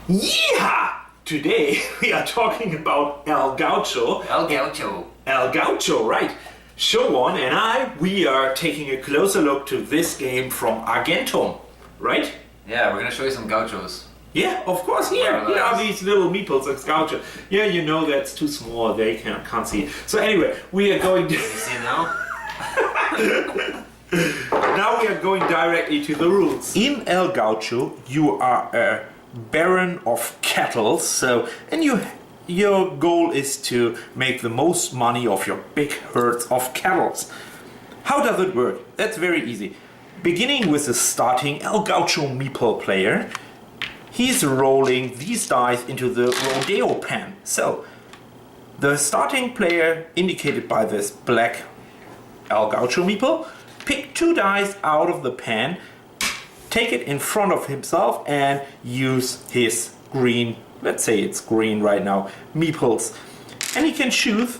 Yeehaw! Today we are talking about El Gaucho. El Gaucho. El Gaucho, right. Showan and I, we are taking a closer look to this game from Argentum, right? Yeah, we're gonna show you some gauchos. Yeah, of course, here are these little meeples of Gaucho. Yeah, you know that's too small, they can't see. So anyway, we are going to... You see now? Now we are going directly to the rules. In El Gaucho, you are a baron of cattle, and your goal is to make the most money of your big herds of cattle. How does it work? That's very easy. Beginning with the starting El Gaucho meeple player, he's rolling these dice into the rodeo pan. So, the starting player, indicated by this black El Gaucho meeple, pick 2 dice out of the pan, take it in front of himself and use his green, let's say it's green right now, meeples. And he can choose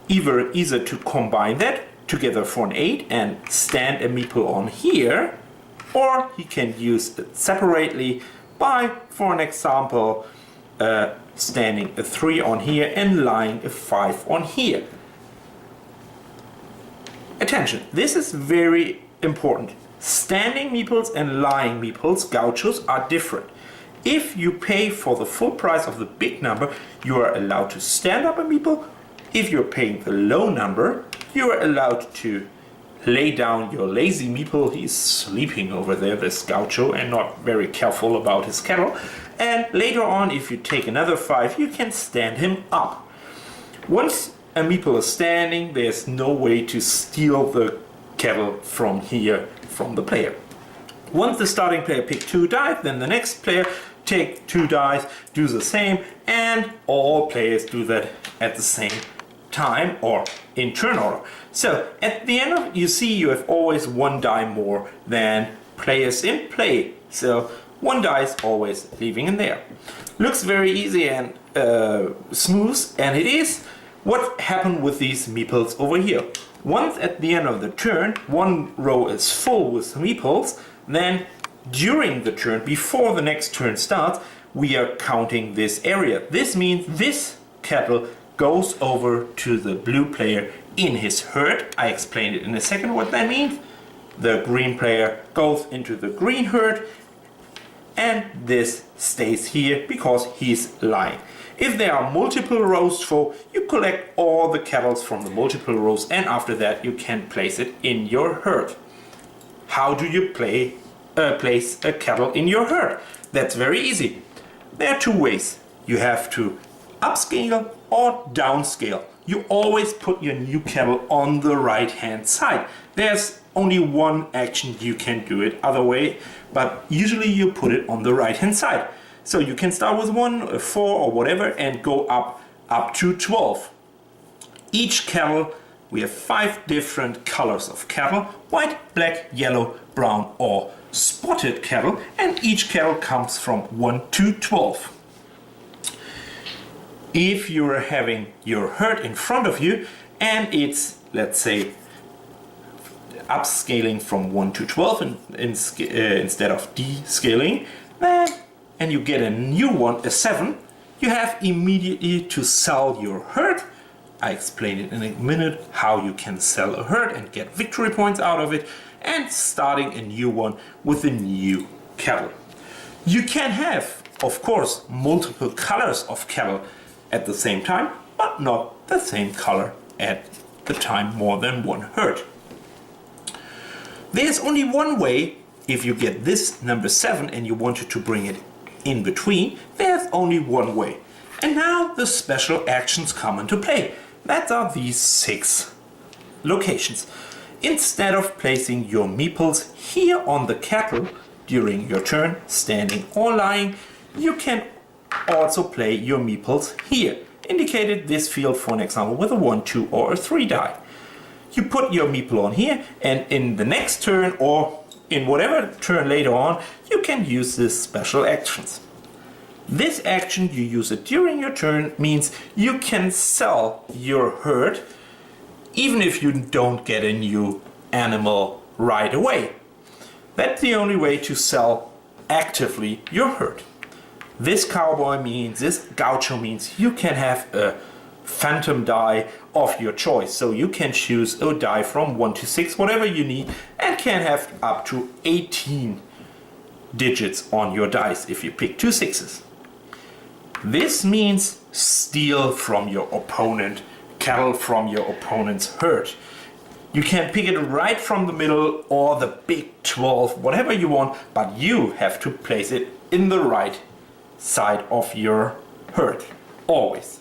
either to combine that together for an 8 and stand a meeple on here, or he can use it separately by, for an example, standing a 3 on here and lying a 5 on here. Attention, this is very important. Standing meeples and lying meeples, gauchos, are different. If you pay for the full price of the big number, you are allowed to stand up a meeple. If you're paying the low number, you are allowed to lay down your lazy meeple. He's sleeping over there, this gaucho, and not very careful about his cattle. And later on, if you take another 5, you can stand him up. Once a meeple is standing, there's no way to steal the cattle from here, from the player. Once the starting player picks 2 dice, then the next player take 2 dice, do the same, and all players do that at the same time or in turn order. So at the end of, you see you have always 1 die more than players in play. So 1 dice always leaving in there. Looks very easy and smooth, and it is. What happened with these meeples over here? Once at the end of the turn, 1 row is full with meeples, then during the turn, before the next turn starts, we are counting this area. This means this cattle goes over to the blue player in his herd. I explain it in a second what that means. The green player goes into the green herd, and this stays here because he's lying. If there are multiple rows full, you collect all the cattle from the multiple rows, and after that you can place it in your herd. How do you place a cattle in your herd? That's very easy. There are 2 ways. You have to upscale or downscale. You always put your new cattle on the right hand side. There's only one action you can do it other way, but usually you put it on the right hand side. So you can start with 1, 4 or whatever and go up to 12. Each cattle, we have 5 different colors of cattle: white, black, yellow, brown or spotted cattle, and each cattle comes from 1 to 12. If you are having your herd in front of you and it's, let's say, upscaling from 1 to 12 instead of descaling, and you get a new one, a 7, you have immediately to sell your herd. I explain it in a minute how you can sell a herd and get victory points out of it, and starting a new one with a new cattle. You can have, of course, multiple colors of cattle at the same time, but not the same color at the time more than 1 herd. There's only one way. If you get this number 7 and you wanted to bring it in between, there's only one way. And now the special actions come into play. That are these 6 locations. Instead of placing your meeples here on the cattle during your turn, standing or lying, you can also play your meeples here, indicated this field for an example with a 1, 2 or a 3 die. You put your meeple on here, and in the next turn or in whatever turn later on, you can use these special actions. This action, you use it during your turn, means you can sell your herd even if you don't get a new animal right away. That's the only way to sell actively your herd. This cowboy means, this gaucho means you can have a phantom die of your choice. So you can choose a die from 1 to 6, whatever you need, and can have up to 18 digits on your dice if you pick 2 sixes. This means steal from your opponent, cattle from your opponent's herd. You can pick it right from the middle or the big 12, whatever you want, but you have to place it in the right side of your herd, always.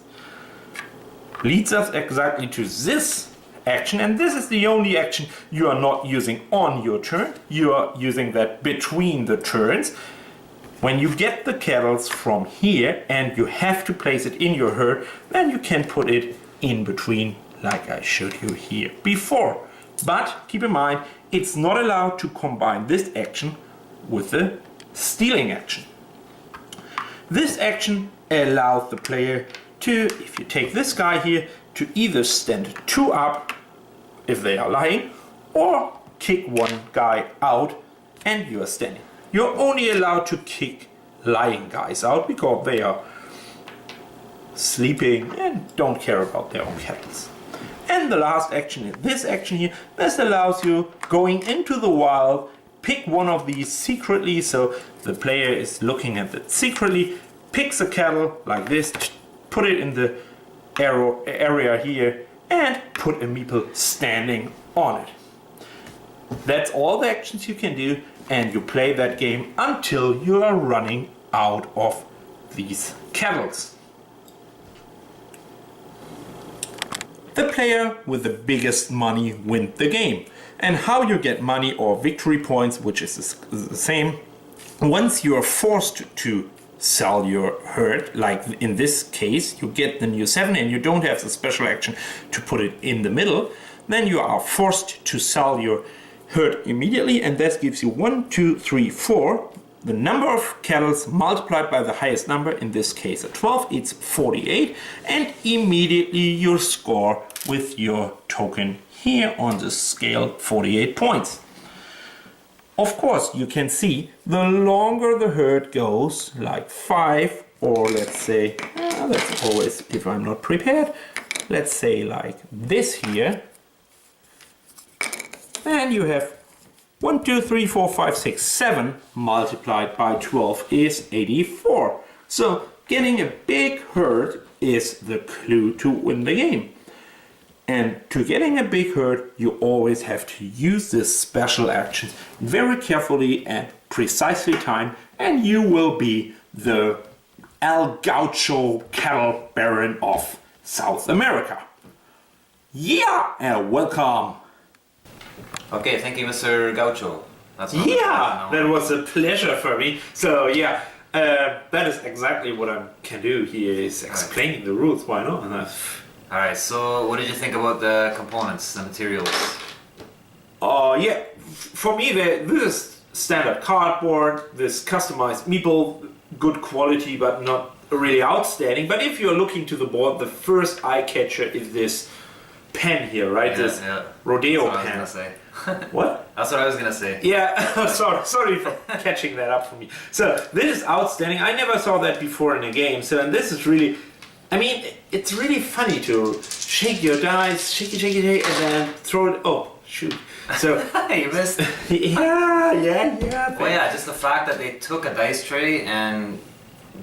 Leads us exactly to this action, and this is the only action you are not using on your turn. You are using that between the turns. When you get the cattle from here and you have to place it in your herd, then you can put it in between like I showed you here before. But keep in mind, it's not allowed to combine this action with the stealing action. This action allows the player to, if you take this guy here, to either stand 2 up if they are lying, or kick one guy out and you are standing. You're only allowed to kick lying guys out because they are sleeping and don't care about their own cattle. And the last action is this action here. This allows you going into the wild, pick one of these secretly, so the player is looking at it secretly, picks a cattle like this, put it in the area here, and put a meeple standing on it. That's all the actions you can do, and you play that game until you are running out of these cattle. The player with the biggest money wins the game. And how you get money or victory points, which is the same, once you are forced to sell your herd, like in this case, you get the new 7 and you don't have the special action to put it in the middle, then you are forced to sell your herd immediately, and that gives you 1, 2, 3, 4. The number of cattle multiplied by the highest number, in this case a 12, it's 48, and immediately you score with your token here on the scale 48 points. Of course, you can see the longer the herd goes, like 5, or let's say, that's always if I'm not prepared, let's say like this here, and you have 1, 2, 3, 4, 5, 6, 7 multiplied by 12 is 84. So getting a big herd is the clue to win the game. And to getting a big herd, you always have to use this special action very carefully and precisely timed, and you will be the El Gaucho cattle baron of South America. Yeah, and welcome. Okay, thank you, Mr. Gaucho. That's that was a pleasure for me. So yeah, that is exactly what I can do here, is explaining the rules. Why not? Alright, so what did you think about the components, the materials? Yeah, for me, this is standard cardboard, this customized meeple, good quality but not really outstanding. But if you're looking to the board, the first eye catcher is this pen here, right? This rodeo pen. That's what I was gonna say. What? That's what I was gonna say. Yeah, sorry for catching that up for me. So this is outstanding. I never saw that before in a game. So, and this is really, I mean, it's really funny to shake your dice, shake it, and then throw it. Oh, shoot. So You missed. yeah. Well, yeah, just the fact that they took a dice tray and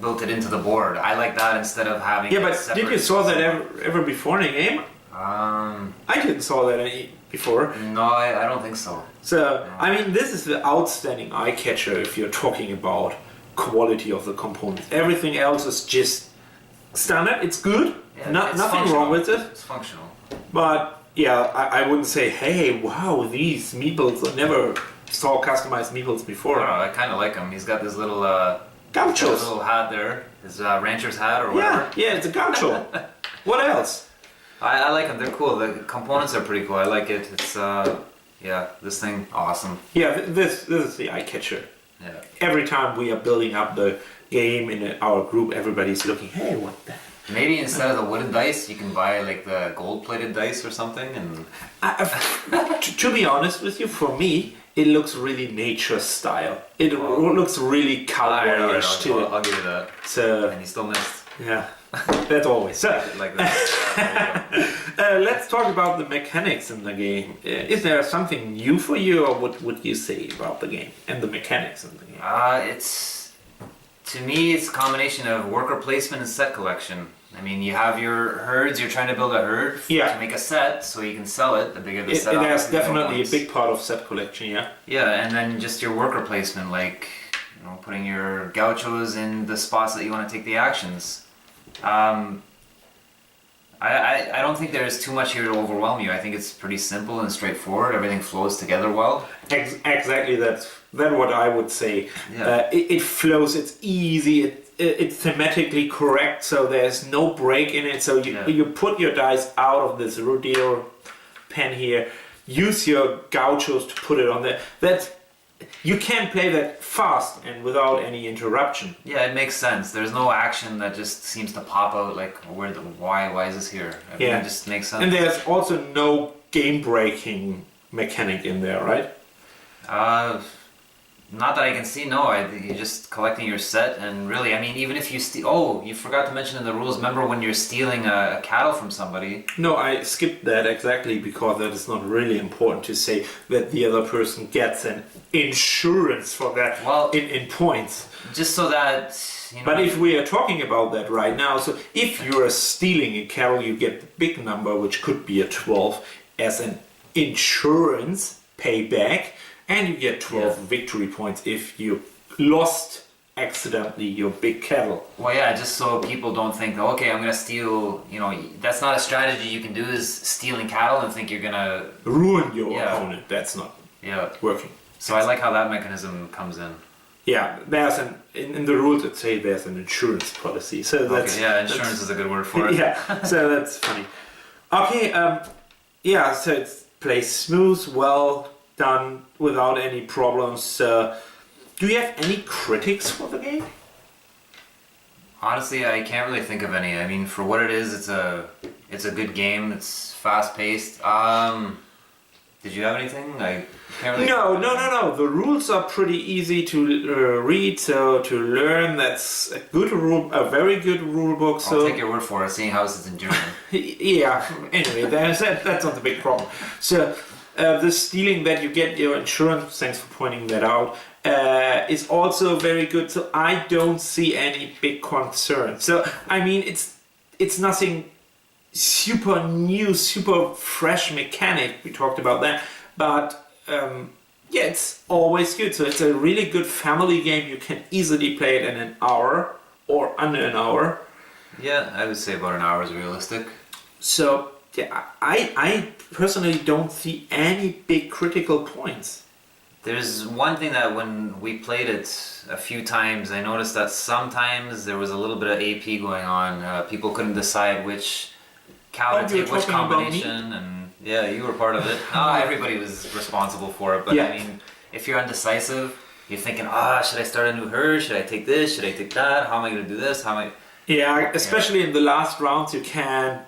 built it into the board. I like that instead of having. Yeah, but did you saw that ever before in a game? I didn't saw that before. No, I don't think so. So, I mean, this is the outstanding eye catcher if you're talking about quality of the components. Everything else is just standard. It's good. Yeah, Nothing functional. wrong with it. It's functional. But yeah, I wouldn't say, hey, wow, these meeples. I never saw customized meeples before. I don't know, I kind of like him. He's got this little Gauchos. his little hat there, his rancher's hat or whatever. Yeah, it's a gaucho. What else? I like them. They're cool. The components are pretty cool. I like it. It's yeah, this thing awesome. Yeah, this is the eye catcher. Yeah. Every time we are building up the game in our group, everybody's looking, hey, what the? Maybe instead of the wooden dice, you can buy like the gold-plated dice or something. And To be honest with you, for me, it looks really nature style. It looks really cowboyish to it. I'll give you that. So And you still missed. yeah, that's always so. Like that. Let's talk about the mechanics in the game. Is there something new for you, or what would you say about the game and the mechanics in the game? To me, it's a combination of worker placement and set collection. I mean, you have your herds, you're trying to build a herd to make a set so you can sell it. The bigger the set, there's definitely a big part of set collection, yeah. Yeah, and then just your worker placement, like, you know, putting your gauchos in the spots that you want to take the actions. I don't think there's too much here to overwhelm you. I think it's pretty simple and straightforward. Everything flows together well. Exactly, that's what I would say. Yeah. It flows, it's easy, it's thematically correct, so there's no break in it. So you put your dice out of this rodeo pen here, use your gauchos to put it on there. You can play that fast and without any interruption. Yeah, it makes sense. There's no action that just seems to pop out like, why is this here? Everything just makes sense. And there's also no game breaking mechanic in there, right? Not that I can see, no. You're just collecting your set, and really, I mean, even if you steal... Oh, you forgot to mention in the rules, remember when you're stealing a cattle from somebody? No, I skipped that exactly because that is not really important to say that the other person gets an insurance for that in points. Just so that... You know, but if we are talking about that right now, so if you are stealing a cattle, you get the big number, which could be a 12, as an insurance payback. And you get 12 victory points if you lost accidentally your big cattle. Well, yeah, just so people don't think, okay, I'm going to steal, you know, that's not a strategy you can do, is stealing cattle and think you're going to... ruin your opponent. That's not working. So I like how that mechanism comes in. Yeah, there's in the rules it say there's an insurance policy. So that's... Okay, yeah, insurance is a good word for it. Yeah, so that's funny. Okay, so it plays smooth, well done, without any problems. Do you have any critics for the game? Honestly, I can't really think of any. I mean, for what it is, it's a good game. It's fast paced. Did you have anything? I can't really... No. The rules are pretty easy to read, so to learn. That's a very good rule book. So I'll take your word for it, seeing how this is in German. Yeah. Anyway, that's not the big problem. So. The stealing that you get your insurance, thanks for pointing that out, is also very good. So I don't see any big concern. So I mean, it's nothing super new, super fresh mechanic. We talked about that, but it's always good. So it's a really good family game. You can easily play it in an hour or under an hour. Yeah, I would say about an hour is realistic. So. Yeah, I personally don't see any big critical points. There's one thing that when we played it a few times, I noticed that sometimes there was a little bit of AP going on. People couldn't decide which cow to take, which combination, and yeah, you were part of it. Everybody was responsible for it, but I mean, if you're undecisive, you're thinking, should I start a new herd? Should I take this? Should I take that? How am I going to do this? Yeah, especially in the last rounds, you can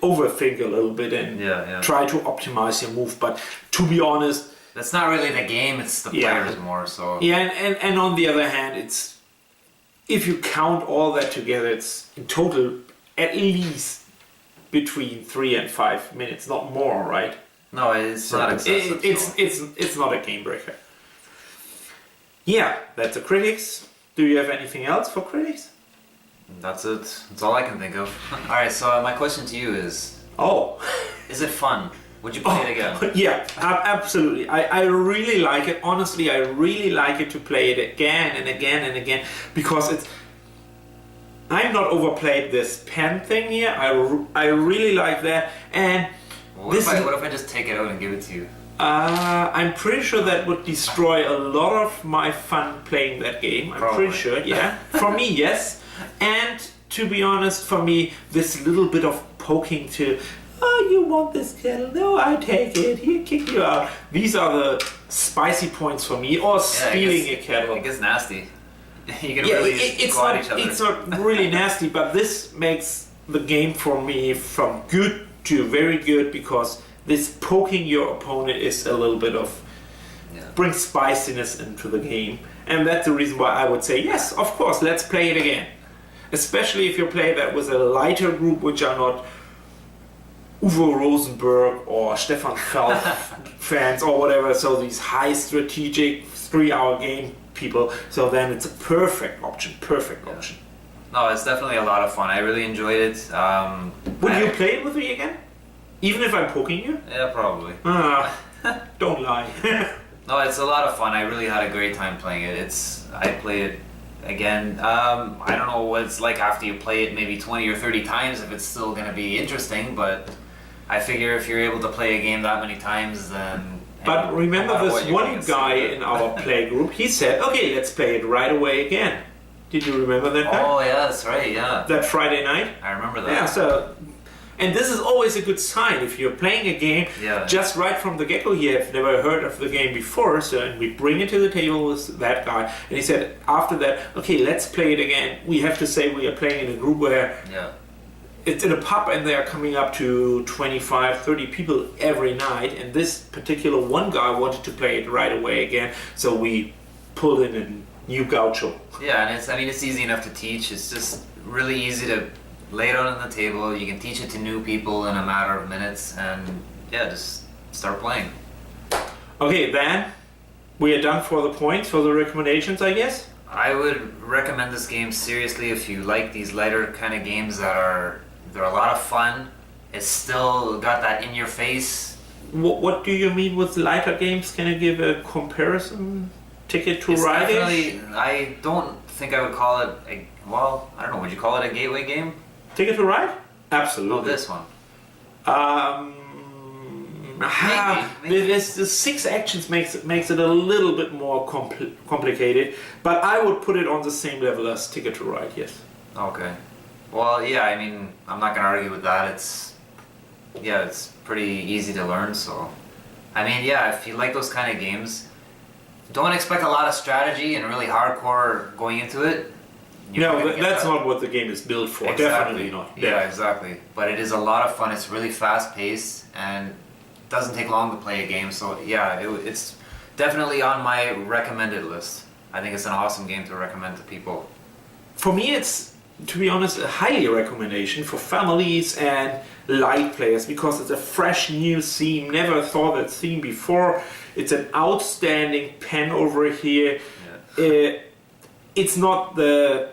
overthink a little bit and try to optimize your move, but to be honest, that's not really the game, it's the players more. So and on the other hand, it's, if you count all that together, it's in total at least between 3 and 5 minutes, not more, right? No, it's not excessive. It's not a game breaker. Yeah, that's the critics. Do you have anything else for critics? That's it. That's all I can think of. Alright, so my question to you is... Is it fun? Would you play it again? Yeah, absolutely. I really like it. Honestly, I really like it to play it again and again and again. Because it's... I'm not overplayed this pen thing here. I really like that. And... What if I just take it out and give it to you? I'm pretty sure that would destroy a lot of my fun playing that game. I'm pretty sure, yeah. For me, yes. And to be honest, for me, this little bit of poking to, you want this kettle? No, I take it. Here, kick you out. These are the spicy points for me. Or stealing a kettle. It gets nasty. You can really go at each other. It's not really nasty, but this makes the game for me from good to very good, because this poking your opponent is a little bit of brings spiciness into the game. And that's the reason why I would say, yes, of course, let's play it again. Especially if you play that with a lighter group, which are not Uwe Rosenberg or Stefan Falk fans or whatever, so these high strategic 3-hour game people, so then it's a perfect option. No, it's definitely a lot of fun. I really enjoyed it. Would you play it with me again? Even if I'm poking you? Yeah, probably. Don't lie. No, it's a lot of fun. I really had a great time playing it. I played it again. I don't know what it's like after you play it maybe 20 or 30 times, if it's still going to be interesting, but I figure if you're able to play a game that many times, then... But remember this one guy in our play group, he said, okay, let's play it right away again. Did you remember that guy? Oh, yeah, that's right, yeah. That Friday night? I remember that. Yeah, so... And this is always a good sign if you're playing a game just right from the get-go. You have never heard of the game before, so and we bring it to the table with that guy. And he said after that, okay, let's play it again. We have to say we are playing in a group where it's in a pub and they are coming up to 25, 30 people every night. And this particular one guy wanted to play it right away again, so we pulled in a new Gaucho. Yeah, and it's easy enough to teach. It's just really easy to lay it out on the table. You can teach it to new people in a matter of minutes, and just start playing. Okay, then we are done for the points, for the recommendations, I guess. I would recommend this game seriously if you like these lighter kind of games they're a lot of fun. It's still got that in your face. What do you mean with lighter games? Can you give a comparison? Ticket to Ride? I don't think I would call it I don't know, would you call it a gateway game? Ticket to Ride? Absolutely. Oh, this one. Maybe. The 6 actions makes it a little bit more complicated, but I would put it on the same level as Ticket to Ride, yes. Okay. Well, yeah, I'm not going to argue with that. It's pretty easy to learn, so... if you like those kind of games, don't expect a lot of strategy and really hardcore going into it. No, that's not what the game is built for. Exactly. Definitely not. Yeah, exactly. But it is a lot of fun. It's really fast paced and doesn't take long to play a game. So it's definitely on my recommended list. I think it's an awesome game to recommend to people. For me, it's, to be honest, a highly recommendation for families and light players because it's a fresh new theme. Never saw that theme before. It's an outstanding pen over here. Yeah. It's not the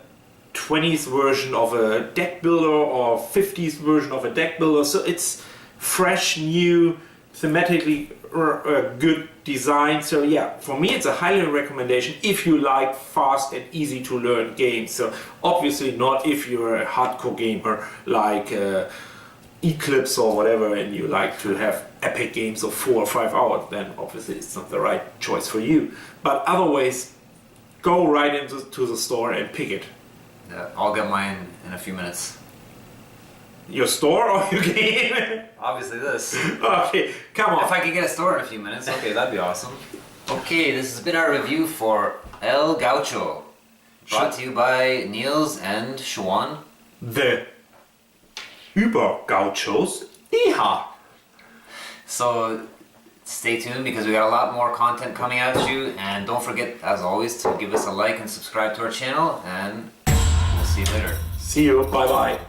20s version of a deck builder or 50s version of a deck builder, so it's fresh, new, thematically good design. So for me it's a highly recommendation if you like fast and easy to learn games. So obviously not if you're a hardcore gamer like Eclipse or whatever and you like to have epic games of 4 or 5 hours, then obviously it's not the right choice for you. But otherwise, go right into the store and pick it. Yeah, I'll get mine in a few minutes. Your store or your game? Obviously this. Okay, come on. If I could get a store in a few minutes, okay, that'd be awesome. Okay, this has been our review for El Gaucho. Brought to you by Nils and Showan. The Über-Gauchos. Yeehaw! So, stay tuned because we got a lot more content coming at you, and don't forget, as always, to give us a like and subscribe to our channel, and we'll see you later. See you, bye bye.